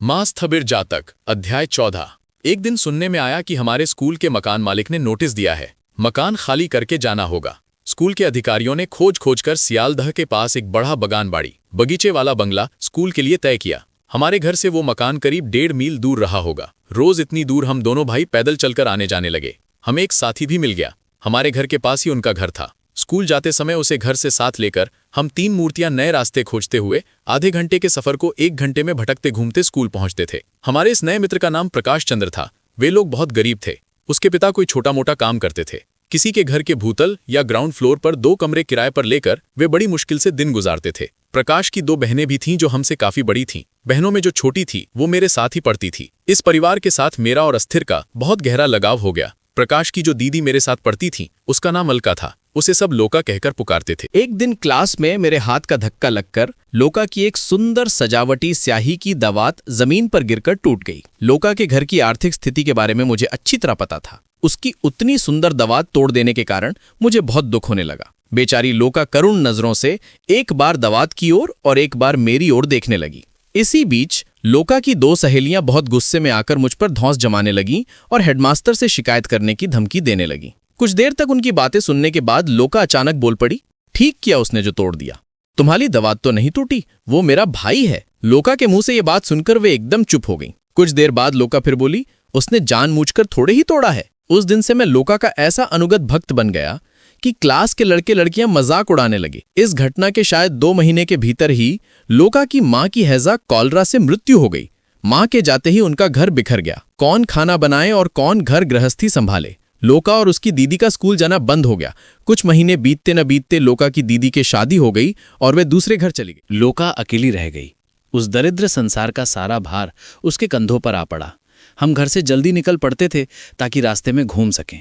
मां स्थबिर जातक अध्याय 14। एक दिन सुनने में आया कि हमारे स्कूल के मकान मालिक ने नोटिस दिया है, मकान खाली करके जाना होगा। स्कूल के अधिकारियों ने खोज खोज कर सियालदह के पास एक बड़ा बगानबाड़ी बगीचे वाला बंगला स्कूल के लिए तय किया। हमारे घर से वो मकान करीब 1.5 मील दूर रहा होगा। रोज इतनी दूर हम दोनों भाई पैदल चलकर आने जाने लगे। हमें एक साथी भी मिल गया, हमारे घर के पास ही उनका घर था। स्कूल जाते समय उसे घर से साथ लेकर हम 3 मूर्तियां नए रास्ते खोजते हुए आधे घंटे के सफर को 1 घंटे में भटकते घूमते स्कूल पहुंचते थे। हमारे इस नए मित्र का नाम प्रकाश चंद्र था। वे लोग बहुत गरीब थे। उसके पिता कोई छोटा मोटा काम करते थे। किसी के घर के भूतल या ग्राउंड फ्लोर पर 2 कमरे किराए पर लेकर वे बड़ी मुश्किल से दिन गुजारते थे। प्रकाश की 2 बहनें भी थीं जो हमसे काफी बड़ी थीं। बहनों में जो छोटी थी वो मेरे साथ ही पढ़ती थी। इस परिवार के साथ मेरा और अस्थिर का बहुत गहरा लगाव हो गया। प्रकाश की जो दीदी मेरे साथ पढ़ती थी उसका नाम अलका था। उसे सब लोका कहकर पुकारते थे। एक दिन क्लास में मेरे हाथ का धक्का लगकर लोका की एक सुंदर सजावटी स्याही की दवात जमीन पर गिरकर टूट गई। लोका के घर की आर्थिक स्थिति के बारे में मुझे अच्छी तरह पता था। उसकी उतनी सुंदर दवात तोड़ देने के कारण मुझे बहुत दुख होने लगा। बेचारी लोका करुण नजरों से एक बार दवात की ओर और एक बार मेरी ओर देखने लगी। इसी बीच लोका की 2 सहेलियां बहुत गुस्से में आकर मुझ पर धौंस जमाने लगीं और हेडमास्टर से शिकायत करने की धमकी देने लगीं। कुछ देर तक उनकी बातें सुनने के बाद लोका अचानक बोल पड़ी, ठीक किया उसने जो तोड़ दिया। तुम्हारी दवात तो नहीं टूटी, वो मेरा भाई है। लोका के मुंह से ये बात सुनकर वे एकदम चुप हो गईं। कुछ देर बाद लोका फिर बोली, उसने जानबूझकर थोड़े ही तोड़ा है। उस दिन से मैं लोका का ऐसा अनुगत भक्त बन गया कि क्लास के लड़के लड़कियां मजाक उड़ाने लगे। इस घटना के शायद 2 महीने के भीतर ही लोका की मां की हैजा कॉलरा से मृत्यु हो गई। मां के जाते ही उनका घर बिखर गया। कौन खाना बनाए और कौन घर गृहस्थी संभाले। लोका और उसकी दीदी का स्कूल जाना बंद हो गया। कुछ महीने बीतते न बीतते लोका की दीदी की शादी हो गई और वे दूसरे घर चली गई। लोका अकेली रह गई। उस दरिद्र संसार का सारा भार उसके कंधों पर आ पड़ा। हम घर से जल्दी निकल पड़ते थे ताकि रास्ते में घूम सकें।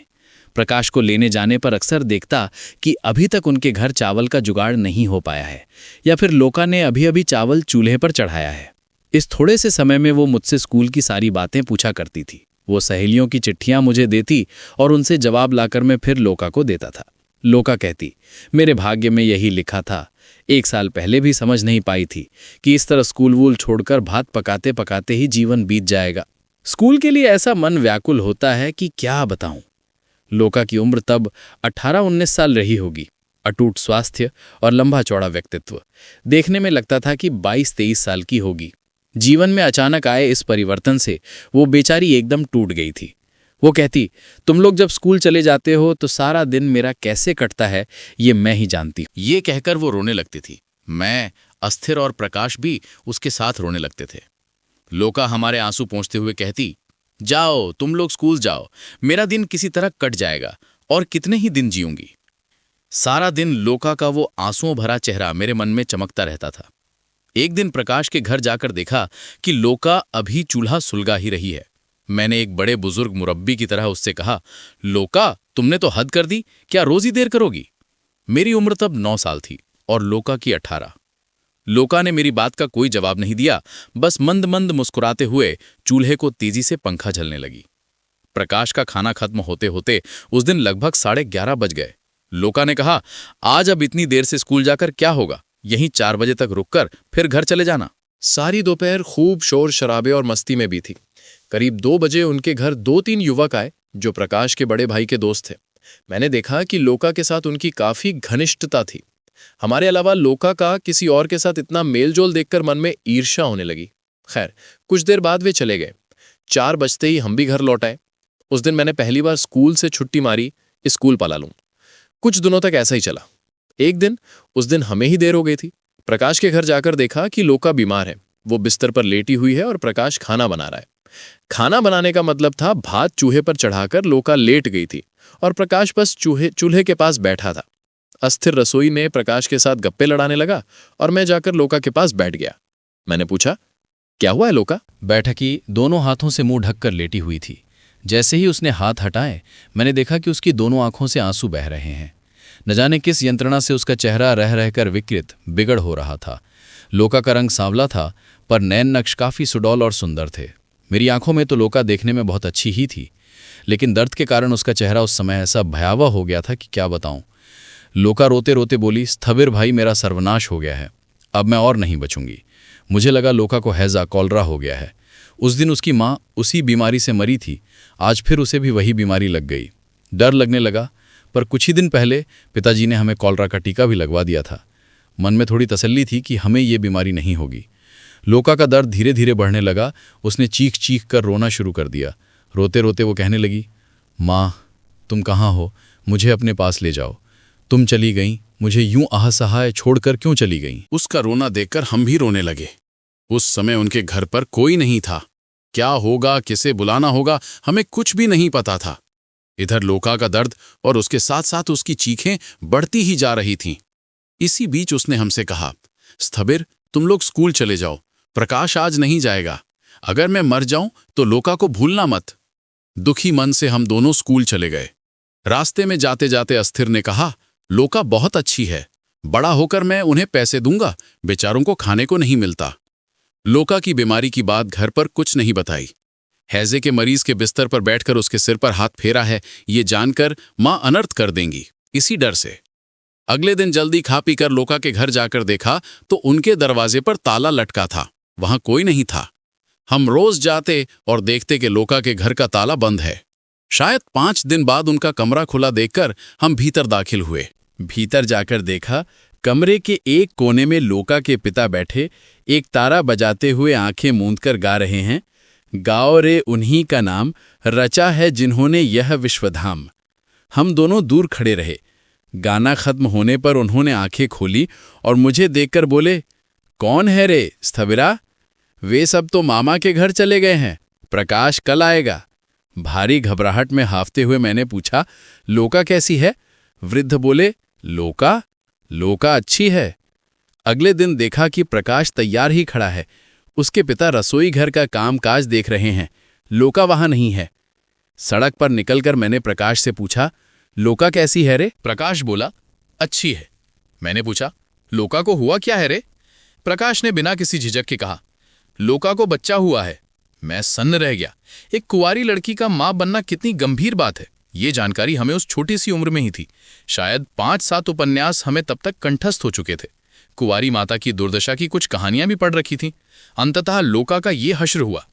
प्रकाश को लेने जाने पर अक्सर देखता कि अभी तक उनके घर चावल का जुगाड़ नहीं हो पाया है, या फिर लोका ने अभी अभी चावल चूल्हे पर चढ़ाया है। इस थोड़े से समय में वो मुझसे स्कूल की सारी बातें पूछा करती थी। वो सहेलियों की चिट्ठियां मुझे देती और उनसे जवाब लाकर मैं फिर लोका को देता था। लोका कहती, मेरे भाग्य में यही लिखा था। 1 साल पहले भी समझ नहीं पाई थी कि इस तरह स्कूल वूल छोड़कर भात पकाते पकाते ही जीवन बीत जाएगा। स्कूल के लिए ऐसा मन व्याकुल होता है कि क्या बताऊं। लोका की उम्र तब 18-19 साल रही होगी। अटूट स्वास्थ्य और लंबा चौड़ा व्यक्तित्व। देखने में लगता था कि 22-23 साल की होगी। जीवन में अचानक आए इस परिवर्तन से वो बेचारी एकदम टूट गई थी। वो कहती, तुम लोग जब स्कूल चले जाते हो तो सारा दिन मेरा कैसे कटता है ये मैं ही जानती हूं। ये कहकर वो रोने लगती थी। मैं, अस्थिर और प्रकाश भी उसके साथ रोने लगते थे। लोका हमारे आंसू पोंछते हुए कहती, जाओ तुम लोग स्कूल जाओ, मेरा दिन किसी तरह कट जाएगा और कितने ही दिन जीऊंगी। सारा दिन लोका का वो आंसुओं भरा चेहरा मेरे मन में चमकता रहता था। एक दिन प्रकाश के घर जाकर देखा कि लोका अभी चूल्हा सुलगा ही रही है। मैंने एक बड़े बुजुर्ग मुरब्बी की तरह उससे कहा, लोका तुमने तो हद कर दी, क्या रोज ही देर करोगी। मेरी उम्र तब 9 साल थी और लोका की 18। लोका ने मेरी बात का कोई जवाब नहीं दिया, बस मंद मंद मुस्कुराते हुए चूल्हे को तेजी से पंखा झलने लगी। प्रकाश का खाना खत्म होते होते उस दिन लगभग 11:30 बज गए। लोका ने कहा, आज अब इतनी देर से स्कूल जाकर क्या होगा, यहीं 4 बजे तक रुककर फिर घर चले जाना। सारी दोपहर खूब शोर शराबे और मस्ती में भी थी। करीब 2 बजे उनके घर 2-3 युवक आए जो प्रकाश के बड़े भाई के दोस्त थे। मैंने देखा कि लोका के साथ उनकी काफी घनिष्ठता थी। हमारे अलावा लोका का किसी और के साथ इतना मेलजोल देखकर मन में ईर्ष्या होने लगी। खैर, कुछ देर बाद वे चले गए। 4 बजते ही हम भी घर लौट आए। उस दिन मैंने पहली बार स्कूल से छुट्टी मारी, स्कूल पाला लूं। कुछ दिनों तक ऐसा ही चला। एक दिन, उस दिन हमें ही देर हो गई थी। प्रकाश के घर जाकर देखा कि लोका बीमार है। वो बिस्तर पर लेटी हुई है और प्रकाश खाना बना रहा है। खाना बनाने का मतलब था भात चूल्हे पर चढ़ाकर लोका लेट गई थी और प्रकाश बस चूल्हे के पास बैठा था। अस्थिर रसोई में प्रकाश के साथ गप्पे लड़ाने लगा और मैं जाकर लोका के पास बैठ गया। मैंने पूछा, क्या हुआ है लोका। बैठकी दोनों हाथों से मुंह ढककर लेटी हुई थी। जैसे ही उसने हाथ हटाए मैंने देखा कि उसकी दोनों आंखों से आंसू बह रहे हैं। न जाने किस यंत्रणा से उसका चेहरा रह रहकर विकृत बिगड़ हो रहा था। लोका का रंग सांवला था पर नैन नक्श काफी सुडौल और सुंदर थे। मेरी आंखों में तो लोका देखने में बहुत अच्छी ही थी, लेकिन दर्द के कारण उसका चेहरा उस समय ऐसा भयावह हो गया था कि क्या बताऊं। लोका रोते रोते बोली, स्थबिर भाई मेरा सर्वनाश हो गया है, अब मैं और नहीं बचूंगी। मुझे लगा लोका को हैजा कॉलरा हो गया है। उस दिन उसकी माँ उसी बीमारी से मरी थी, आज फिर उसे भी वही बीमारी लग गई। डर लगने लगा, पर कुछ ही दिन पहले पिताजी ने हमें कॉलरा का टीका भी लगवा दिया था। मन में थोड़ी तसल्ली थी कि हमें ये बीमारी नहीं होगी। लोका का दर्द धीरे धीरे बढ़ने लगा। उसने चीख चीख कर रोना शुरू कर दिया। रोते रोते वो कहने लगी, माँ तुम कहाँ हो, मुझे अपने पास ले जाओ। तुम चली गई, मुझे यूं असहाय छोड़कर क्यों चली गई? उसका रोना देखकर हम भी रोने लगे। उस समय उनके घर पर कोई नहीं था। क्या होगा, किसे बुलाना होगा, हमें कुछ भी नहीं पता था। इधर लोका का दर्द और उसके साथ साथ उसकी चीखें बढ़ती ही जा रही थीं। इसी बीच उसने हमसे कहा, स्थबिर तुम लोग स्कूल चले जाओ, प्रकाश आज नहीं जाएगा। अगर मैं मर जाऊं तो लोका को भूलना मत। दुखी मन से हम दोनों स्कूल चले गए। रास्ते में जाते जाते अस्थिर ने कहा, लोका बहुत अच्छी है, बड़ा होकर मैं उन्हें पैसे दूंगा, बेचारों को खाने को नहीं मिलता। लोका की बीमारी की बात घर पर कुछ नहीं बताई। हैजे के मरीज के बिस्तर पर बैठकर उसके सिर पर हाथ फेरा है, ये जानकर मां अनर्थ कर देंगी, इसी डर से। अगले दिन जल्दी खा पीकर लोका के घर जाकर देखा तो उनके दरवाजे पर ताला लटका था, वहां कोई नहीं था। हम रोज जाते और देखते कि लोका के घर का ताला बंद है। शायद 5 दिन बाद उनका कमरा खुला देखकर हम भीतर दाखिल हुए। भीतर जाकर देखा, कमरे के एक कोने में लोका के पिता बैठे एक तारा बजाते हुए आंखें मूंदकर गा रहे हैं, गाओ रे उन्हीं का नाम, रचा है जिन्होंने यह विश्वधाम। हम दोनों दूर खड़े रहे। गाना खत्म होने पर उन्होंने आंखें खोली और मुझे देखकर बोले, कौन है रे स्थबिरा? वे सब तो मामा के घर चले गए हैं, प्रकाश कल आएगा। भारी घबराहट में हाफते हुए मैंने पूछा, लोका कैसी है? वृद्ध बोले, लोका? लोका अच्छी है। अगले दिन देखा कि प्रकाश तैयार ही खड़ा है। उसके पिता रसोई घर का कामकाज देख रहे हैं। लोका वहां नहीं है। सड़क पर निकलकर मैंने प्रकाश से पूछा, लोका कैसी है रे? प्रकाश बोला, अच्छी है। मैंने पूछा, लोका को हुआ क्या है रे? प्रकाश ने बिना किसी झिझक के कहा, लोका को बच्चा हुआ है। मैं सन्न रह गया। एक कुंवारी लड़की का मां बनना कितनी गंभीर बात है, ये जानकारी हमें उस छोटी सी उम्र में ही थी। शायद 5-7 उपन्यास हमें तब तक कंठस्थ हो चुके थे। कुंवारी माता की दुर्दशा की कुछ कहानियां भी पढ़ रखी थीं। अंततः लोका का ये हश्र हुआ।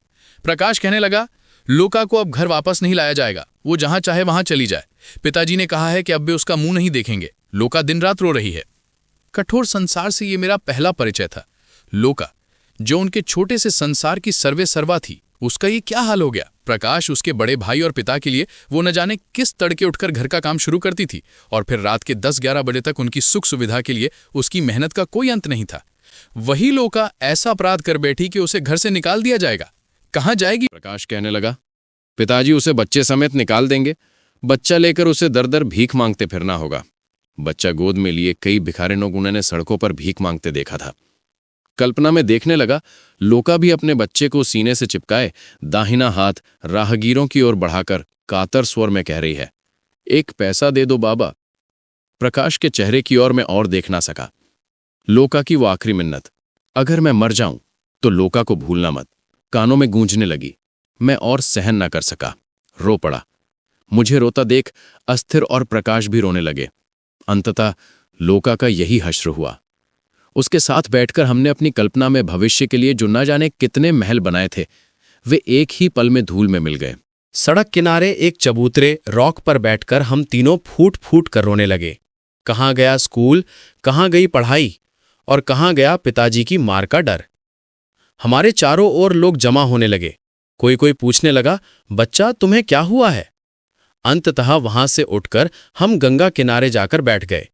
प्रकाश कहने लगा, लोका को अब घर वापस नहीं लाया जाएगा, वो जहां चाहे वहां चली जाए। पिताजी ने कहा है कि अब वे उसका मुंह नहीं देखेंगे। लोका दिन रात रो रही है। कठोर संसार से ये मेरा पहला परिचय था। लोका, जो उनके छोटे से संसार की सर्वे सर्वा थी, उसका ये क्या हाल हो गया? प्रकाश उसके बड़े भाई और पिता के लिए वो न जाने किस तड़के उठकर घर का काम शुरू करती थी, और फिर रात के 10-11 बजे तक उनकी सुख सुविधा के लिए उसकी मेहनत का कोई अंत नहीं था। वही लोका ऐसा अपराध कर बैठी कि उसे घर से निकाल दिया जाएगा। कहाँ जाएगी? प्रकाश कहने लगा, पिताजी उसे बच्चे समेत निकाल देंगे। बच्चा लेकर उसे दर दर भीख मांगते फिरना होगा। बच्चा गोद में लिए कई भिखारिनों को उन्होंने सड़कों पर भीख मांगते देखा था। कल्पना में देखने लगा, लोका भी अपने बच्चे को सीने से चिपकाए दाहिना हाथ राहगीरों की ओर बढ़ाकर कातर स्वर में कह रही है, 1 पैसा दे दो बाबा। प्रकाश के चेहरे की ओर मैं और देख ना सका। लोका की वो आखिरी मिन्नत, अगर मैं मर जाऊं तो लोका को भूलना मत, कानों में गूंजने लगी। मैं और सहन ना कर सका, रो पड़ा। मुझे रोता देख अस्थिर और प्रकाश भी रोने लगे। अंततः लोका का यही हश्र हुआ। उसके साथ बैठकर हमने अपनी कल्पना में भविष्य के लिए जो न जाने कितने महल बनाए थे, वे एक ही पल में धूल में मिल गए। सड़क किनारे एक चबूतरे रॉक पर बैठकर हम तीनों फूट फूट कर रोने लगे। कहाँ गया स्कूल, कहाँ गई पढ़ाई, और कहाँ गया पिताजी की मार का डर। हमारे चारों ओर लोग जमा होने लगे। कोई कोई पूछने लगा, बच्चा तुम्हें क्या हुआ है? अंततः वहां से उठकर हम गंगा किनारे जाकर बैठ गए।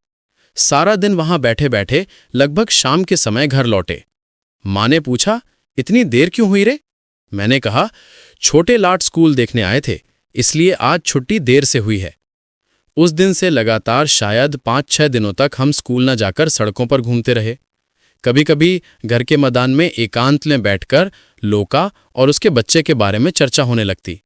सारा दिन वहां बैठे बैठे लगभग शाम के समय घर लौटे। माँ ने पूछा, इतनी देर क्यों हुई रे? मैंने कहा, छोटे लाट स्कूल देखने आए थे, इसलिए आज छुट्टी देर से हुई है। उस दिन से लगातार शायद 5-6 दिनों तक हम स्कूल न जाकर सड़कों पर घूमते रहे। कभी कभी घर के मैदान में एकांत में बैठकर लोका और उसके बच्चे के बारे में चर्चा होने लगती।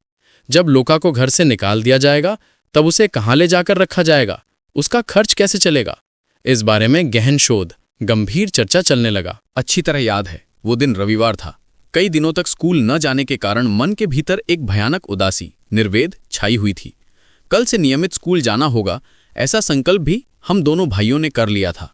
जब लोका को घर से निकाल दिया जाएगा तब उसे कहाँ ले जाकर रखा जाएगा, उसका खर्च कैसे चलेगा, इस बारे में गहन शोध, गंभीर चर्चा चलने लगा। अच्छी तरह याद है, वो दिन रविवार था। कई दिनों तक स्कूल न जाने के कारण मन के भीतर एक भयानक उदासी, निर्वेद छाई हुई थी। कल से नियमित स्कूल जाना होगा, ऐसा संकल्प भी हम दोनों भाइयों ने कर लिया था।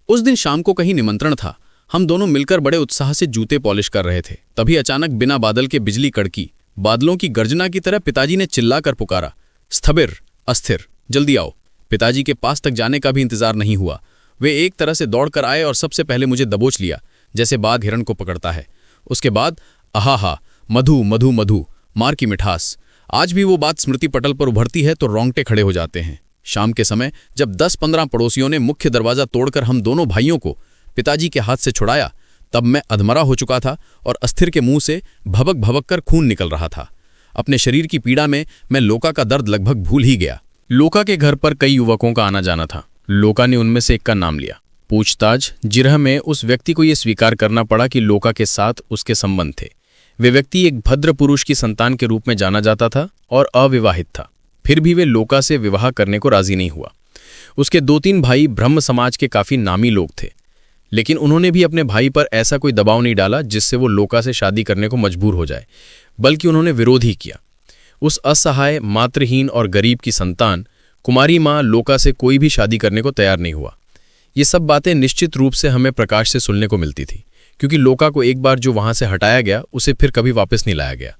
उस दिन शाम को कहीं निमंत्रण था। हम दोनों मिलकर बड़े उत्साह से जूते पॉलिश कर रहे थे। तभी अचानक बिना बादल के बिजली कड़की। बादलों की गर्जना की तरह पिताजी ने चिल्लाकर पुकारा, स्थबिर, अस्थिर, जल्दी आओ। पिताजी के पास तक जाने का भी इंतजार नहीं हुआ। वे एक तरह से दौड़कर आए और सबसे पहले मुझे दबोच लिया, जैसे बाघ हिरण को पकड़ता है। उसके बाद आहा, मधु मधु मधु, मार की मिठास। आज भी वो बात स्मृति पटल पर उभरती है तो रोंगटे खड़े हो जाते हैं। शाम के समय जब 10-15 पड़ोसियों ने मुख्य दरवाजा तोड़कर हम दोनों भाइयों को पिताजी के हाथ से छुड़ाया, तब मैं अधमरा हो चुका था और अस्थिर के मुंह से भबक भबक कर खून निकल रहा था। अपने शरीर की पीड़ा में मैं लोका का दर्द लगभग भूल ही गया। लोका के घर पर कई युवकों का आना जाना था। लोका ने उनमें से एक का नाम लिया। पूछताछ जिरह में उस व्यक्ति को यह स्वीकार करना पड़ा कि लोका के साथ उसके संबंध थे। वे व्यक्ति एक भद्र पुरुष की संतान के रूप में जाना जाता था और अविवाहित था। फिर भी वे लोका से विवाह करने को राजी नहीं हुआ। उसके 2-3 भाई ब्रह्म समाज के काफी नामी लोग थे, लेकिन उन्होंने भी अपने भाई पर ऐसा कोई दबाव नहीं डाला जिससे वो लोका से शादी करने को मजबूर हो जाए, बल्कि उन्होंने विरोध ही किया। उस असहाय, मातृहीन और गरीब की संतान कुमारी माँ लोका से कोई भी शादी करने को तैयार नहीं हुआ। ये सब बातें निश्चित रूप से हमें प्रकाश से सुनने को मिलती थी, क्योंकि लोका को एक बार जो वहां से हटाया गया उसे फिर कभी वापस नहीं लाया गया।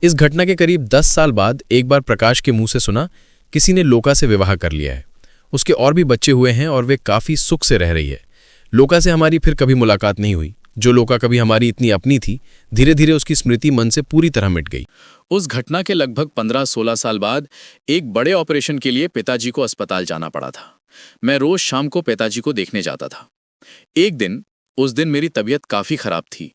इस घटना के करीब 10 साल बाद एक बार प्रकाश के मुंह से सुना, किसी ने लोका से विवाह कर लिया है। उसके और भी बच्चे हुए हैं और वे काफी सुख से रह रही है। लोका से हमारी फिर कभी मुलाकात नहीं हुई। जो लोका कभी हमारी इतनी अपनी थी, धीरे धीरे उसकी स्मृति मन से पूरी तरह मिट गई। उस घटना के लगभग 15-16 साल बाद एक बड़े ऑपरेशन के लिए पिताजी को अस्पताल जाना पड़ा था। मैं रोज शाम को पिताजी को देखने जाता था। उस दिन मेरी तबीयत काफी खराब थी।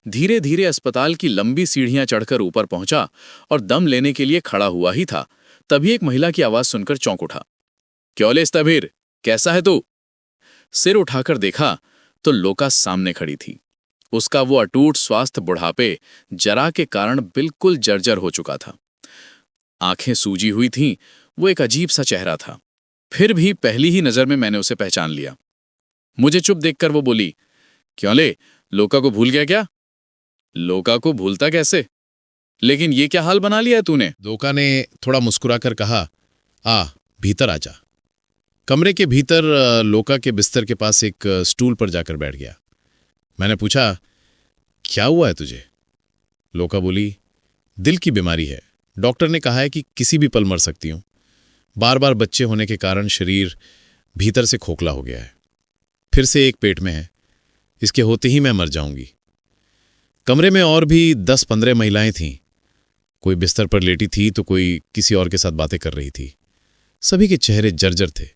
धीरे धीरे अस्पताल की लंबी सीढ़ियां चढ़कर ऊपर पहुंचा और दम लेने के लिए खड़ा हुआ ही था, तभी एक महिला की आवाज सुनकर चौंक उठा। क्यों स्थबिर, कैसा है तू? सिर उठाकर देखा तो लोका सामने खड़ी थी। उसका वो अटूट स्वास्थ्य बुढ़ापे, जरा के कारण बिल्कुल जर्जर हो चुका था। आंखें सूजी हुई थीं, वो एक अजीब सा चेहरा था। फिर भी पहली ही नजर में मैंने उसे पहचान लिया। मुझे चुप देखकर वो बोली, क्यों ले, लोका को भूल गया क्या? लोका को भूलता कैसे? लेकिन ये क्या हाल बना लिया है तूने? लोका ने थोड़ा मुस्कुराकर कहा, आ भीतर आ जा। कमरे के भीतर लोका के बिस्तर के पास एक स्टूल पर जाकर बैठ गया। मैंने पूछा, क्या हुआ है तुझे? लोका बोली, दिल की बीमारी है। डॉक्टर ने कहा है कि किसी भी पल मर सकती हूं। बार बार बच्चे होने के कारण शरीर भीतर से खोखला हो गया है। फिर से एक पेट में है। इसके होते ही मैं मर जाऊंगी। कमरे में और भी 10-15 महिलाएं थीं। कोई बिस्तर पर लेटी थी तो कोई किसी और के साथ बातें कर रही थी। सभी के चेहरे जर्जर थे।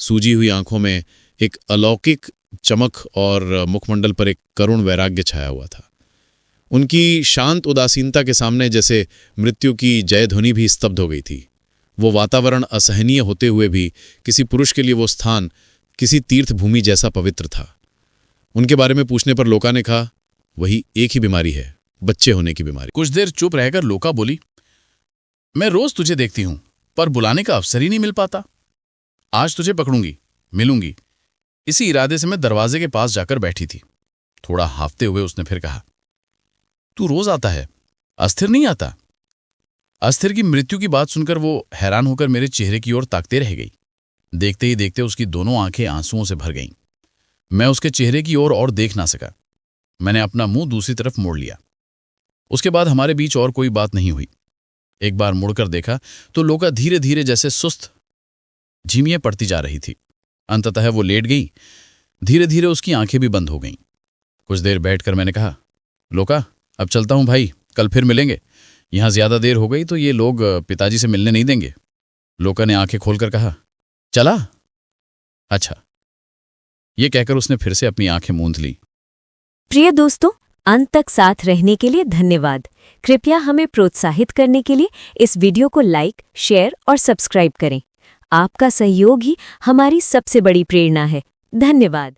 सूजी हुई आंखों में एक अलौकिक चमक और मुखमंडल पर एक करुण वैराग्य छाया हुआ था। उनकी शांत उदासीनता के सामने जैसे मृत्यु की जयध्वनि भी स्तब्ध हो गई थी। वो वातावरण असहनीय होते हुए भी किसी पुरुष के लिए वो स्थान किसी तीर्थभूमि जैसा पवित्र था। उनके बारे में पूछने पर लोका ने कहा, वही एक ही बीमारी है, बच्चे होने की बीमारी। कुछ देर चुप रहकर लोका बोली, मैं रोज तुझे देखती हूं, पर बुलाने का अवसर ही नहीं मिल पाता। आज तुझे पकड़ूंगी, मिलूंगी, इसी इरादे से मैं दरवाजे के पास जाकर बैठी थी। थोड़ा हाफते हुए उसने फिर कहा, तू रोज आता है, अस्थिर नहीं आता? अस्थिर की मृत्यु की बात सुनकर वो हैरान होकर मेरे चेहरे की ओर ताकते रह गई। देखते ही देखते उसकी दोनों आंखें आंसुओं से भर गईं। मैं उसके चेहरे की ओर और देख ना सका। मैंने अपना मुंह दूसरी तरफ मोड़ लिया। उसके बाद हमारे बीच और कोई बात नहीं हुई। एक बार मुड़कर देखा तो लोका धीरे धीरे जैसे सुस्त झिमियां पड़ती जा रही थी। अंततः वो लेट गई। धीरे धीरे उसकी आंखें भी बंद हो गईं। कुछ देर बैठकर मैंने कहा, लोका, अब चलता हूं भाई, कल फिर मिलेंगे। यहां ज्यादा देर हो गई तो ये लोग पिताजी से मिलने नहीं देंगे। लोका ने आंखें खोलकर कहा, चला? अच्छा। ये कहकर उसने फिर से अपनी आंखें मूंद ली। प्रिय दोस्तों, अंत तक साथ रहने के लिए धन्यवाद। कृपया हमें प्रोत्साहित करने के लिए इस वीडियो को लाइक, शेयर और सब्सक्राइब करें। आपका सहयोग ही हमारी सबसे बड़ी प्रेरणा है। धन्यवाद।